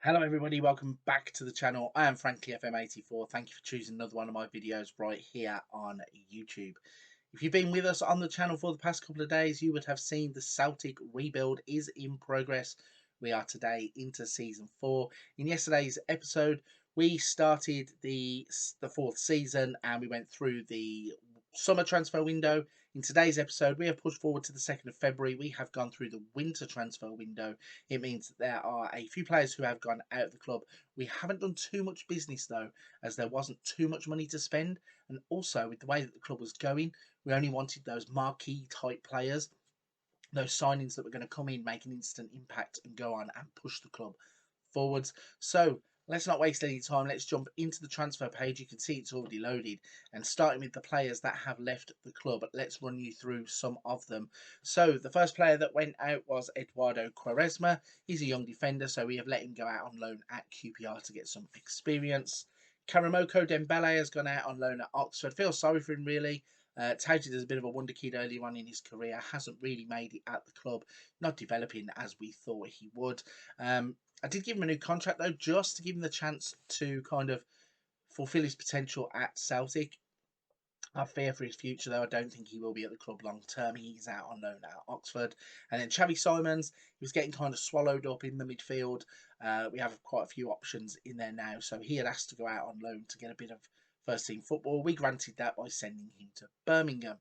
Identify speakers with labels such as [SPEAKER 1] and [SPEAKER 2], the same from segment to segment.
[SPEAKER 1] Hello everybody, welcome back to the channel. I am Frankly FM84. Thank you for choosing another one of my videos right here on YouTube. If you've been with us on the channel for the past couple of days, you would have seen the Celtic rebuild is in progress. We are today into season 4. In yesterday's episode, we started the fourth season and we went through the summer transfer window. In today's episode, we have pushed forward to the 2nd of February. We have gone through the winter transfer window. It means that there are a few players who have gone out of the club. We haven't done too much business though, as there wasn't too much money to spend. And also, with the way that the club was going, we only wanted those marquee type players, those signings that were going to come in, make an instant impact and go on and push the club forwards. So let's not waste any time. Let's jump into the transfer page. You can see it's already loaded. And starting with the players that have left the club, let's run you through some of them. So the first player that went out was Eduardo Quaresma. He's a young defender, so we have let him go out on loan at QPR to get some experience. Karamoko Dembele has gone out on loan at Oxford. Feel sorry for him, really. Touted as a bit of a wonder kid early on in his career, hasn't really made it at the club, not developing as we thought he would. I did give him a new contract though, just to give him the chance to kind of fulfil his potential at Celtic. I fear for his future though. I don't think he will be at the club long term. He's out on loan at Oxford. And then Xavi Simons, he was getting kind of swallowed up in the midfield. We have quite a few options in there now, so he had asked to go out on loan to get a bit of first team football. We granted that by sending him to Birmingham.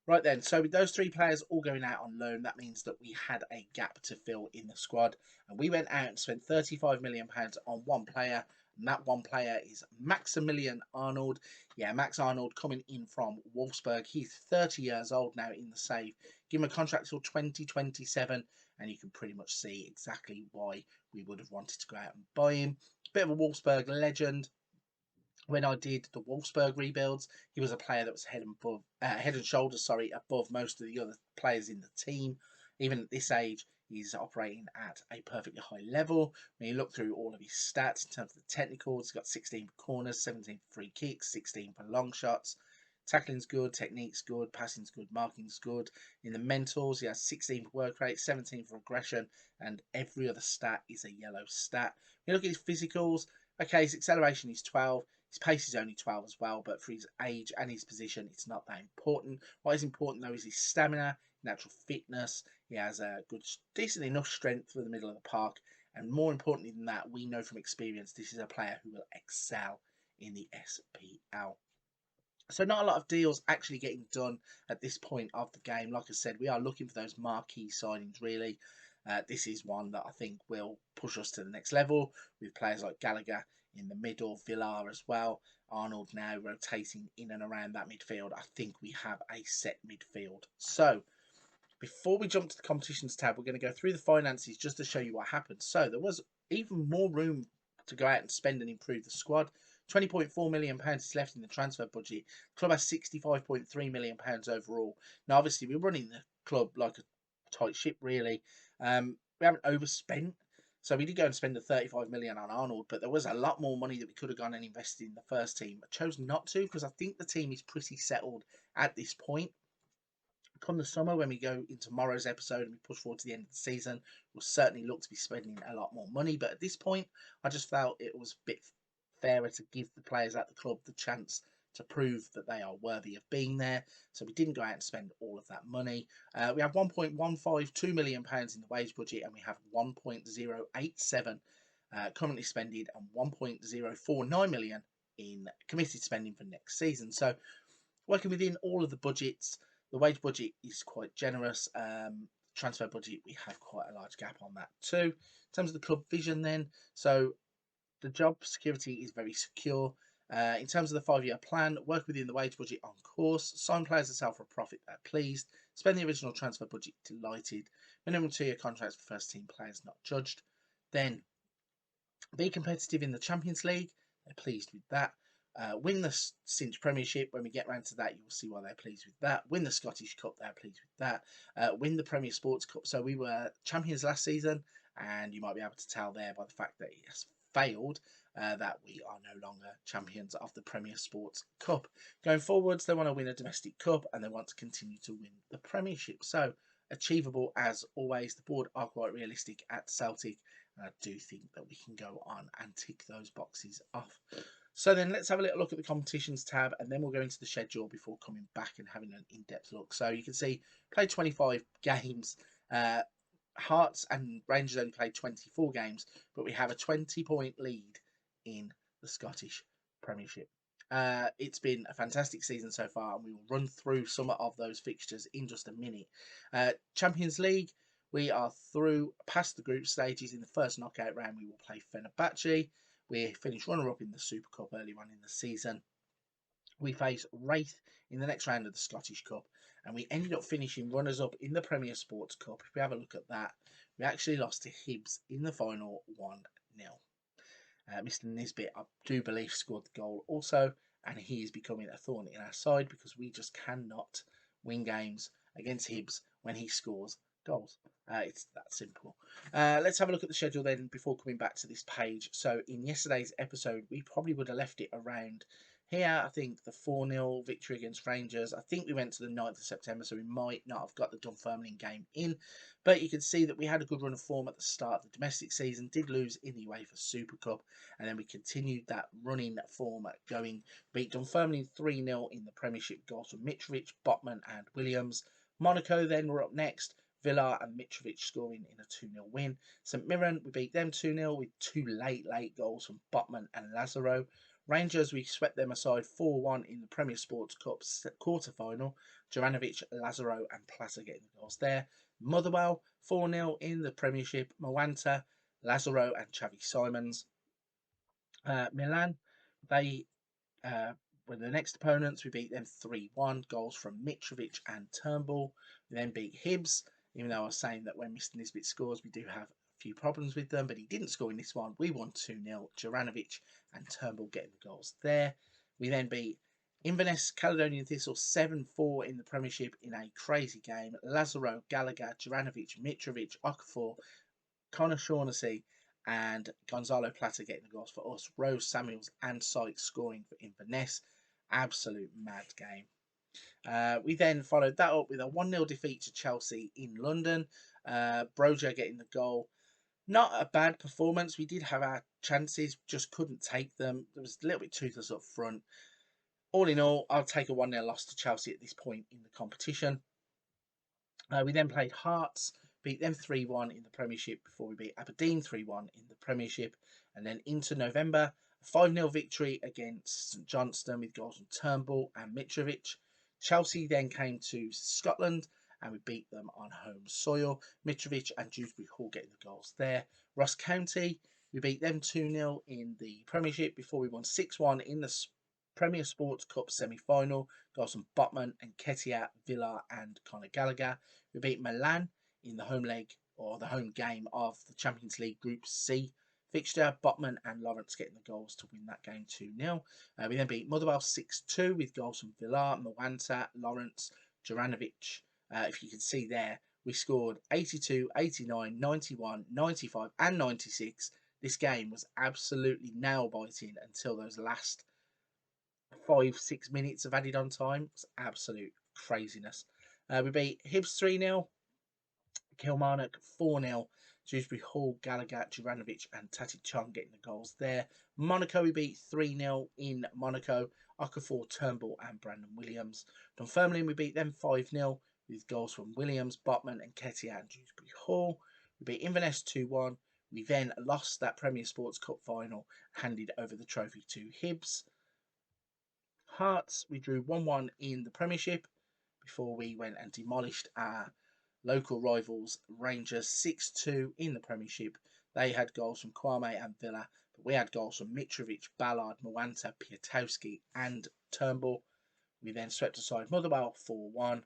[SPEAKER 1] Right then, so with those three players all going out on loan, that means that we had a gap to fill in the squad. And we went out and spent £35 million on one player. And that one player is Maximilian Arnold. Yeah, Max Arnold coming in from Wolfsburg. He's 30 years old now in the save. Give him a contract till 2027. And you can pretty much see exactly why we would have wanted to go out and buy him. Bit of a Wolfsburg legend. When I did the Wolfsburg rebuilds, he was a player that was head and shoulders, above most of the other players in the team. Even at this age, he's operating at a perfectly high level. When you look through all of his stats in terms of the technicals, he's got 16 for corners, 17 for free kicks, 16 for long shots. Tackling's good, technique's good, passing's good, marking's good. In the mentals, he has 16 for work rate, 17 for aggression, and every other stat is a yellow stat. When you look at his physicals, okay, his acceleration is 12. His pace is only 12 as well, but for his age and his position, it's not that important. What is important, though, is his stamina, natural fitness. He has a good, decent enough strength for the middle of the park. And more importantly than that, we know from experience, this is a player who will excel in the SPL. So not a lot of deals actually getting done at this point of the game. Like I said, we are looking for those marquee signings, really. This is one that I think will push us to the next level with players like Gallagher in the middle, Villar as well. Arnold now rotating in and around that midfield. I think we have a set midfield. So before we jump to the competitions tab, we're going to go through the finances just to show you what happened. So there was even more room to go out and spend and improve the squad. £20.4 million is left in the transfer budget. The club has £65.3 million overall. Now, obviously, we're running the club like a tight ship, really. We haven't overspent. So we did go and spend the £35 million on Arnold, but there was a lot more money that we could have gone and invested in the first team. I chose not to because I think the team is pretty settled at this point. Come the summer, when we go in tomorrow's episode and we push forward to the end of the season, we'll certainly look to be spending a lot more money. But at this point, I just felt it was a bit fairer to give the players at the club the chance to prove that they are worthy of being there. So we didn't go out and spend all of that money. We have £1.152 million in the wage budget, and we have 1.087 currently spending and 1.049 million in committed spending for next season. So working within all of the budgets. The wage budget is quite generous. Transfer budget, we have quite a large gap on that too. In terms of the club vision then, so the job security is very secure. In terms of the 5-year plan, work within the wage budget on course, sign players that sell for a profit, they're pleased, spend the original transfer budget, delighted, minimum 2-year contracts for first team players not judged. Then be competitive in the Champions League, they're pleased with that. Win the Cinch Premiership. When we get round to that, you'll see why they're pleased with that. Win the Scottish Cup, they're pleased with that. Win the Premier Sports Cup. So we were champions last season, and you might be able to tell there by the fact that it has failed that we are no longer champions of the Premier Sports Cup. Going forwards, they want to win a domestic cup, and they want to continue to win the Premiership. So achievable as always. The board are quite realistic at Celtic, And I do think that we can go on and tick those boxes off. So then let's have a little look at the competitions tab, and then we'll go into the schedule before coming back and having an in-depth look. So you can see, played 25 games. Hearts and Rangers only played 24 games, but we have a 20-point lead in the Scottish Premiership. It's been a fantastic season so far, and we will run through some of those fixtures in just a minute. Champions League, we are through past the group stages. In the first knockout round, we will play Fenerbahce. We finished runner-up in the Super Cup early on in the season. We face Wraith in the next round of the Scottish Cup, and we ended up finishing runners-up in the Premier Sports Cup. If we have a look at that, we actually lost to Hibs in the final 1-0. Mr. Nisbet, I do believe, scored the goal also, and he is becoming a thorn in our side because we just cannot win games against Hibs when he scores goals. It's that simple. Let's have a look at the schedule then before coming back to this page. So in yesterday's episode, we probably would have left it around here. I think the 4-0 victory against Rangers. I think we went to the 9th of September, so we might not have got the Dunfermline game in. But you can see that we had a good run of form at the start of the domestic season, did lose in the UEFA Super Cup, and then we continued that running form going. Beat Dunfermline 3-0 in the Premiership, goals from Mitrovic, Botman and Williams. Monaco then were up next. Villa and Mitrovic scoring in a 2-0 win. St Mirren, we beat them 2-0 with two late goals from Botman and Lazaro. Rangers, we swept them aside 4-1 in the Premier Sports Cup quarter-final. Juranovic, Lazaro and Plata getting the goals there. Motherwell, 4-0 in the Premiership. Mwanta, Lazaro and Xavi Simons. Milan, they were the next opponents. We beat them 3-1. Goals from Mitrovic and Turnbull. We then beat Hibs, even though I was saying that when Mr. Nisbet scores, we do have a few problems with them, but he didn't score in this one. We won 2-0. Juranovic and Turnbull getting the goals there. We then beat Inverness, Caledonian Thistle 7-4 in the Premiership in a crazy game. Lazaro, Gallagher, Juranovic, Mitrovic, Okafor, Connor Shaughnessy and Gonzalo Plata getting the goals for us. Rose, Samuels and Sykes scoring for Inverness. Absolute mad game. We then followed that up with a 1-0 defeat to Chelsea in London. Broja getting the goal. Not a bad performance. We did have our chances, just couldn't take them. There was a little bit toothless up front. All in all, I'll take a 1-0 loss to Chelsea at this point in the competition. We then played Hearts, beat them 3-1 in the Premiership before we beat Aberdeen 3-1 in the Premiership. And then into November, a 5-0 victory against St Johnstone with goals from Turnbull and Mitrovic. Chelsea then came to Scotland and we beat them on home soil. Mitrovic and Dewsbury Hall getting the goals there. Ross County, we beat them 2-0 in the Premiership before we won 6-1 in the Premier Sports Cup semi-final. Goals from Botman and Ketia, Villa and Conor Gallagher. We beat Milan in the home leg or the home game of the Champions League Group C fixture. Botman and Lawrence getting the goals to win that game 2-0. We then beat Motherwell 6-2 with goals from Villar, Mwanta, Lawrence, Juranovic. If you can see there, we scored 82, 89, 91, 95 and 96. This game was absolutely nail-biting until those last 5-6 minutes of added on time. It was absolute craziness. We beat Hibs 3-0, Kilmarnock 4-0, Dewsbury Hall, Gallagher, Juranovic and Tati Chong getting the goals there. Monaco we beat 3-0 in Monaco, Okafor, Turnbull and Brandon Williams. Dunfermline we beat them 5-0 with goals from Williams, Botman and Ketia and Dewsbury Hall. We beat Inverness 2-1. We then lost that Premier Sports Cup final, handed over the trophy to Hibs. Hearts, we drew 1-1 in the Premiership before we went and demolished our local rivals Rangers 6-2 in the Premiership. They had goals from Kwame and Villa, but we had goals from Mitrovic, Ballard, Mwanta, Piatowski and Turnbull. We then swept aside Motherwell 4-1.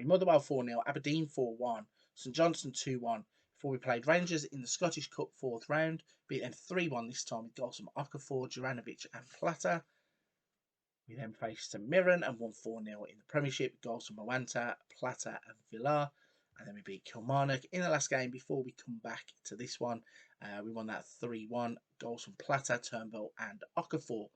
[SPEAKER 1] Motherwell 4-0, Aberdeen 4-1, St Johnstone 2-1 before we played Rangers in the Scottish Cup 4th round, beat them 3-1 this time with goals from Okafor, Juranovic and Plata. We then faced St Mirren and won 4-0 in the Premiership, goals from Mwanta, Plata and Villar. And then we beat Kilmarnock in the last game before we come back to this one. We won that 3-1, goals from Plata, Turnbull and Okafor.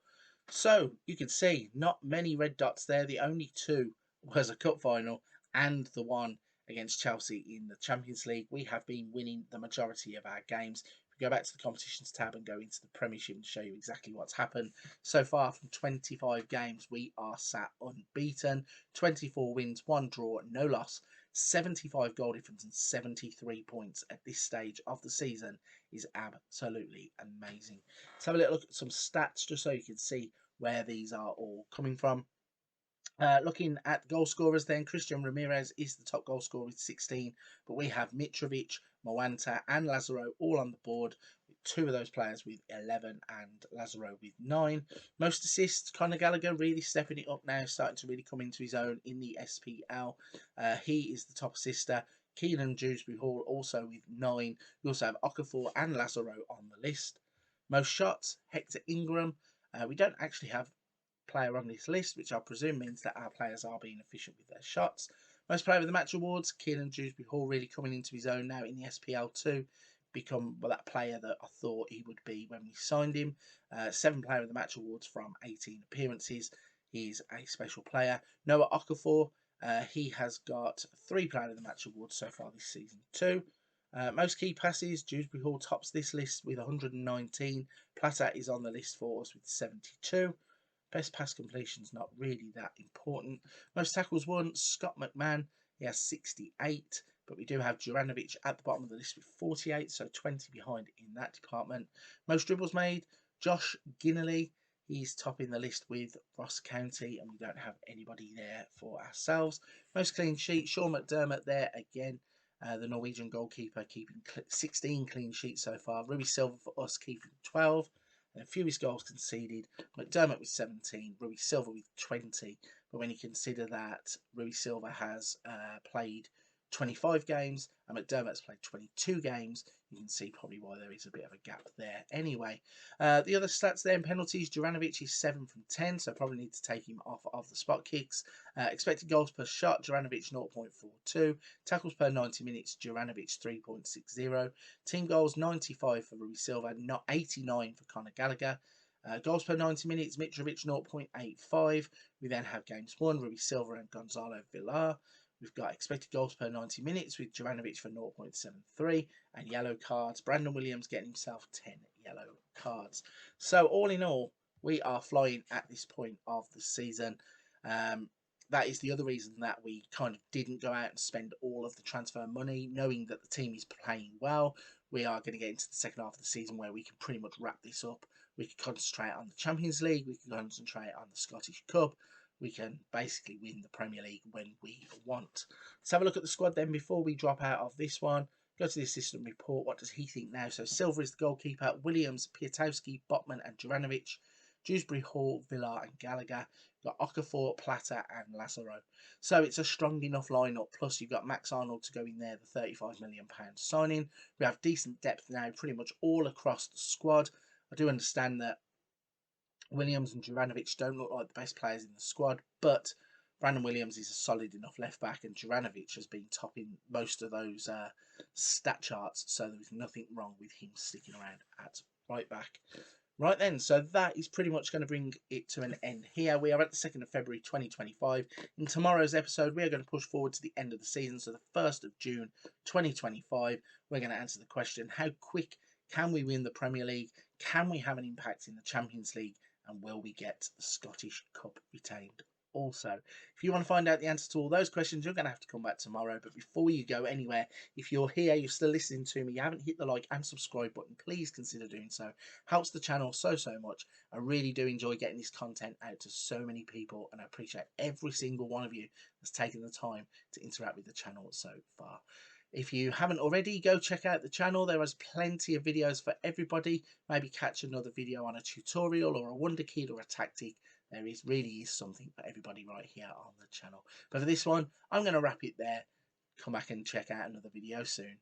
[SPEAKER 1] So you can see not many red dots there. The only two was a cup final and the one against Chelsea in the Champions League. We have been winning the majority of our games. If we go back to the competitions tab and go into the Premiership and show you exactly what's happened. So far from 25 games, we are sat unbeaten. 24 wins, 1 draw, no loss. 75 goal difference and 73 points at this stage of the season is absolutely amazing. Let's have a little look at some stats just so you can see where these are all coming from. Looking at goal scorers then, Christian Ramirez is the top goal scorer with 16, but we have Mitrovic, Moanta and Lazaro all on the board, with 2 of those players with 11 and Lazaro with 9. Most assists, Conor Gallagher really stepping it up now, starting to really come into his own in the SPL. He is the top assister. Keenan Dewsbury Hall also with 9. We also have Okafor and Lazaro on the list. Most shots, Hector Ingram. We don't actually have player on this list, which I presume means that our players are being efficient with their shots. Most player of the match awards, Keenan Dewsbury Hall really coming into his own now in the SPL2, become that player that I thought he would be when we signed him. 7 player of the match awards from 18 appearances. He's a special player. Noah Okafor, he has got 3 player of the match awards so far this season too. Most key passes, Dewsbury Hall tops this list with 119. Plata is on the list for us with 72. Best pass completion's not really that important. Most tackles won, Scott McMahon, he has 68, but we do have Juranovic at the bottom of the list with 48, so 20 behind in that department. Most dribbles made, Josh Ginnelly, he's topping the list with Ross County, and we don't have anybody there for ourselves. Most clean sheets, Sean McDermott there again, the Norwegian goalkeeper, keeping 16 clean sheets so far. Rui Silva for us, keeping 12. And fewest goals conceded, McDermott with 17, Rui Silva with 20. But when you consider that Rui Silva has played 25 games and McDermott has played 22 games, you can see probably why there is a bit of a gap there. Anyway, the other stats there in penalties, Juranovic is 7 from 10, so probably need to take him off of the spot kicks. Expected goals per shot, Juranovic 0.42. Tackles per 90 minutes, Juranovic 3.60. Team goals 95 for Rui Silva, not 89 for Conor Gallagher. Goals per 90 minutes, Mitrovic 0.85. We then have games won, Rui Silva and Gonzalo Villar. We've got expected goals per 90 minutes with Juranovic for 0.73 and yellow cards. Brandon Williams getting himself 10 yellow cards. So all in all, we are flying at this point of the season. That is the other reason that we kind of didn't go out and spend all of the transfer money, knowing that the team is playing well. We are going to get into the second half of the season where we can pretty much wrap this up. We can concentrate on the Champions League. We can concentrate on the Scottish Cup. We can basically win the Premier League when we want. Let's have a look at the squad then before we drop out of this one. Go to the assistant report. What does he think now? So Silva is the goalkeeper. Williams, Piatowski, Botman and Juranovic. Dewsbury Hall, Villar and Gallagher. You've got Okafor, Plata and Lazaro. So it's a strong enough lineup. Plus you've got Max Arnold to go in there, the £35 million signing. We have decent depth now pretty much all across the squad. I do understand that Williams and Juranovic don't look like the best players in the squad, but Brandon Williams is a solid enough left back and Juranovic has been topping most of those stat charts, so there was nothing wrong with him sticking around at right back. Right then, so that is pretty much going to bring it to an end here. We are at the 2nd of February 2025. In tomorrow's episode, we are going to push forward to the end of the season, so the 1st of June 2025. We're going to answer the question, how quick can we win the Premier League? Can we have an impact in the Champions League? And will we get the Scottish Cup retained also? If you want to find out the answer to all those questions, you're going to have to come back tomorrow. But before you go anywhere, if you're here, you're still listening to me, you haven't hit the like and subscribe button, please consider doing so. Helps the channel so much. I really do enjoy getting this content out to so many people, and I appreciate every single one of you that's taken the time to interact with the channel so far. If you haven't already, go check out the channel. There is plenty of videos for everybody. Maybe catch another video on a tutorial or a wonder kid or a tactic. There really is something for everybody right here on the channel. But for this one, I'm going to wrap it there. Come back and check out another video soon.